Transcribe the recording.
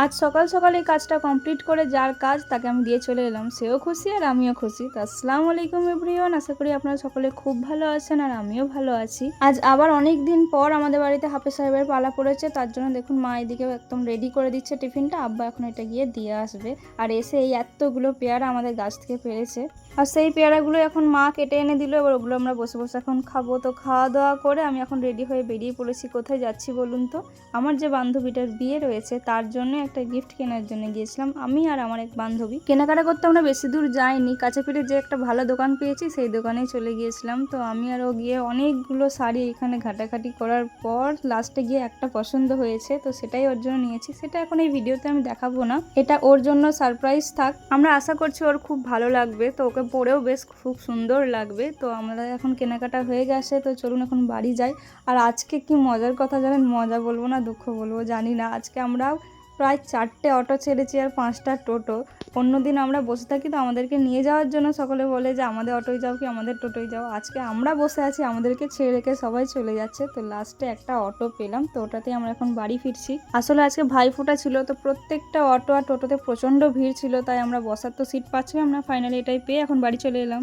আজ সকাল সকাল এই কাজটা কমপ্লিট করে যার কাজ তাকে আমি দিয়ে চলে এলাম, সেও খুশি আর আমিও খুশি। তো আসসালামু আলাইকুম এভরিওয়ান, আশা করি আপনারা সকলে খুব ভালো আছেন আর আমিও ভালো আছি। আজ আবার অনেক দিন পর আমাদের বাড়িতে হাফেজ সাহেবের পালা পড়েছে, তার জন্য দেখুন মা এদিকে একদম রেডি করে দিচ্ছে টিফিনটা। আব্বা এখন এটা গিয়ে দিয়ে আসবে। আর এসে এই এতগুলো পেয়ারা আমাদের গাছ থেকে পেরেছে, আর সেই পেয়ারাগুলো এখন মা কেটে এনে দিল। এবার ওগুলো আমরা বসে বসে এখন খাবো। তো খাওয়া দাওয়া করে আমি এখন রেডি হয়ে বেরিয়ে পড়েছি। কোথায় যাচ্ছি বলুন তো? আমার যে বান্ধবীটার বিয়ে রয়েছে তার জন্য একটা গিফট কেনার জন্য গিয়েছিলাম আমি আর আমার এক বান্ধবী। কেনাকাটা করতে আমরা বেশি দূর যাইনি, কাছে পিঠে যে একটা ভালো দোকান পেয়েছি সেই দোকানেই চলে গিয়েছিলাম। তো আমি আর ও গিয়ে অনেকগুলো শাড়ি এখানে ঘাটাঘাটি করার পর লাস্টে গিয়ে একটা পছন্দ হয়েছে, তো সেটাই ওর জন্য নিয়েছি। সেটা এখন এই ভিডিওতে আমি দেখাবো না, এটা ওর জন্য সারপ্রাইজ থাক। আমরা আশা করছি ওর খুব ভালো লাগবে, তো ওকে পরেও বেশ খুব সুন্দর লাগবে। তো আমরা এখন কেনাকাটা হয়ে গেছে, তো চলুন এখন বাড়ি যাই। আর আজকে কি মজার কথা জানেন, মজা বলবো না দুঃখ বলবো জানি না, আজকে আমরা প্রায় 4টে অটো ছেড়েছি আর 5টা টোটো। অন্যদিন আমরা বসে থাকি তো আমাদেরকে নিয়ে যাওয়ার জন্য সকলে বলে যে আমাদের অটোয় যাও কি আমাদের টোটোয় যাও। আজকে আমরা বসে আছি, আমাদেরকে ছেড়ে রেখে সবাই চলে যাচ্ছে। তো লাস্টে একটা অটো পেলাম, তো ওটাতেই আমরা এখন বাড়ি ফিরছি। আসলে আজকে ভাইফোঁটা ছিল, তো প্রত্যেকটা অটো আর টোটোতে প্রচণ্ড ভিড় ছিল, তাই আমরা বসার তো সিট পাচ্ছিলাম না। ফাইনালি এটাই পেয়ে এখন বাড়ি চলে এলাম।